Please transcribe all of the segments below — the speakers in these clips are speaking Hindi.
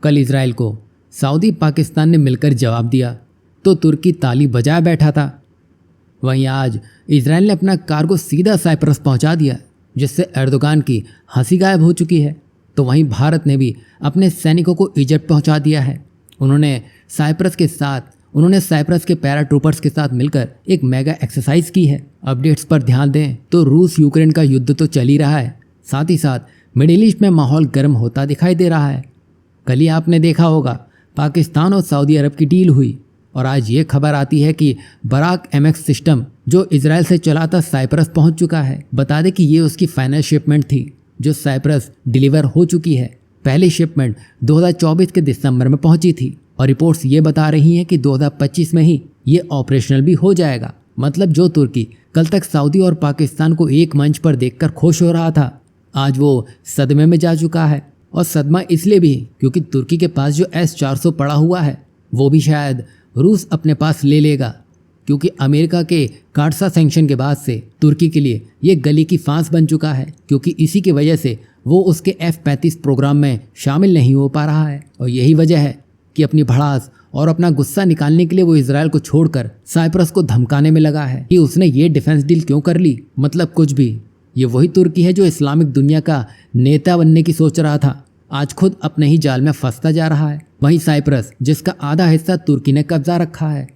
कल इजराइल को सऊदी पाकिस्तान ने मिलकर जवाब दिया तो तुर्की ताली बजाए बैठा था। वहीं आज इजराइल ने अपना कार्गो सीधा साइप्रस पहुंचा दिया, जिससे एर्दोगान की हंसी गायब हो चुकी है। तो वहीं भारत ने भी अपने सैनिकों को इजिप्ट पहुंचा दिया है। उन्होंने साइप्रस के पैराट्रूपर्स के साथ मिलकर एक मेगा एक्सरसाइज की है। अपडेट्स पर ध्यान दें तो रूस यूक्रेन का युद्ध तो चल ही रहा है, साथ ही साथ मिडिल ईस्ट में माहौल गर्म होता दिखाई दे रहा है। कल ही आपने देखा होगा पाकिस्तान और सऊदी अरब की डील हुई, और आज ये खबर आती है कि बराक MX सिस्टम जो इजराइल से चला था साइप्रस पहुंच चुका है। बता दें कि ये उसकी फाइनल शिपमेंट थी जो साइप्रस डिलीवर हो चुकी है। पहली शिपमेंट 2024 के दिसंबर में पहुंची थी और रिपोर्ट्स ये बता रही हैं कि 2025 में ही ये ऑपरेशनल भी हो जाएगा। मतलब जो तुर्की कल तक सऊदी और पाकिस्तान को एक मंच पर देखकर खुश हो रहा था, आज वो सदमे में जा चुका है। और सदमा इसलिए भी क्योंकि तुर्की के पास जो S-400 पड़ा हुआ है वो भी शायद रूस अपने पास ले लेगा, क्योंकि अमेरिका के काटसा सैंक्शन के बाद से तुर्की के लिए ये गली की फांस बन चुका है, क्योंकि इसी की वजह से वो उसके F-35 प्रोग्राम में शामिल नहीं हो पा रहा है। और यही वजह है कि अपनी भड़ास और अपना गुस्सा निकालने के लिए वो इजराइल को छोड़कर साइप्रस को धमकाने में लगा है कि उसने ये डिफेंस डील क्यों कर ली। मतलब कुछ भी, ये वही तुर्की है जो इस्लामिक दुनिया का नेता बनने की सोच रहा था, आज खुद अपने ही जाल में फंसता जा रहा है। वहीं साइप्रस जिसका आधा हिस्सा तुर्की ने कब्जा रखा है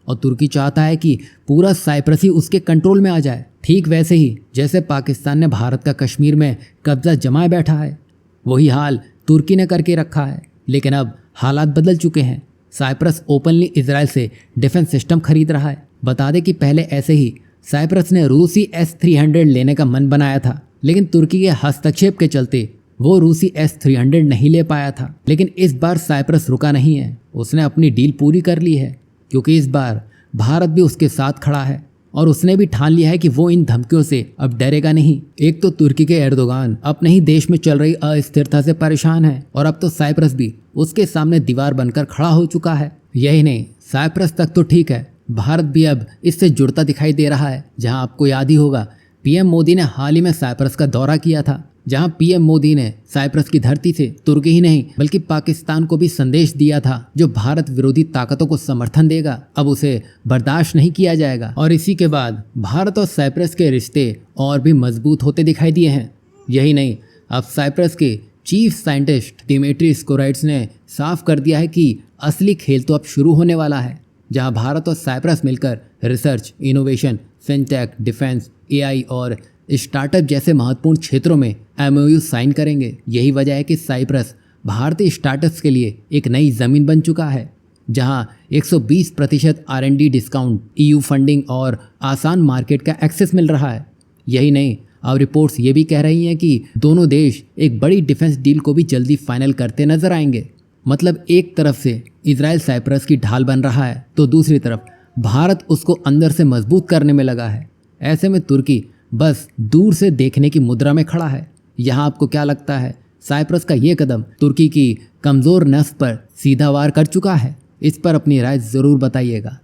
और तुर्की चाहता है कि पूरा साइप्रस ही उसके कंट्रोल में आ जाए, ठीक वैसे ही जैसे पाकिस्तान ने भारत का कश्मीर में कब्जा जमाए बैठा है, वही हाल तुर्की ने करके रखा है। लेकिन अब हालात बदल चुके हैं। साइप्रस ओपनली इजराइल से डिफेंस सिस्टम खरीद रहा है। बता दें कि पहले ऐसे ही साइप्रस ने रूसी S-300 लेने का मन बनाया था, लेकिन तुर्की के हस्तक्षेप के चलते वो रूसी S-300 नहीं ले पाया था। लेकिन इस बार साइप्रस रुका नहीं है, उसने अपनी डील पूरी कर ली है, क्योंकि इस बार भारत भी उसके साथ खड़ा है और उसने भी ठान लिया है कि वो इन धमकियों से अब डरेगा नहीं। एक तो तुर्की के एर्दोगान अपने ही देश में चल रही अस्थिरता से परेशान है, और अब तो साइप्रस भी उसके सामने दीवार बनकर खड़ा हो चुका है। यही नहीं, साइप्रस तक तो ठीक है, भारत भी अब इससे जुड़ता दिखाई दे रहा है। जहां आपको याद ही होगा PM मोदी ने हाल ही में साइप्रस का दौरा किया था, जहां PM मोदी ने साइप्रस की धरती से तुर्की ही नहीं बल्कि पाकिस्तान को भी संदेश दिया था जो भारत विरोधी ताकतों को समर्थन देगा, अब उसे बर्दाश्त नहीं किया जाएगा। और इसी के बाद भारत और साइप्रस के रिश्ते और भी मजबूत होते दिखाई दिए हैं। यही नहीं, अब साइप्रस के चीफ साइंटिस्ट डिमित्री स्कोराइड्स ने साफ कर दिया है कि असली खेल तो अब शुरू होने वाला है, जहां भारत और साइप्रस मिलकर research, innovation, fintech, defence, AI और स्टार्टअप जैसे महत्वपूर्ण क्षेत्रों में MOU साइन करेंगे। यही वजह है कि साइप्रस भारतीय स्टार्टअप्स के लिए एक नई जमीन बन चुका है, जहां 120% R&D डिस्काउंट, EU फंडिंग और आसान मार्केट का एक्सेस मिल रहा है। यही नहीं, अब रिपोर्ट्स ये भी कह रही हैं कि दोनों देश एक बड़ी डिफेंस डील को भी जल्दी फाइनल करते नजर आएंगे। मतलब एक तरफ से इजराइल साइप्रस की ढाल बन रहा है, तो दूसरी तरफ भारत उसको अंदर से मजबूत करने में लगा है। ऐसे में तुर्की बस दूर से देखने की मुद्रा में खड़ा है। यहाँ आपको क्या लगता है, साइप्रस का ये कदम तुर्की की कमज़ोर नस पर सीधा वार कर चुका है? इस पर अपनी राय ज़रूर बताइएगा।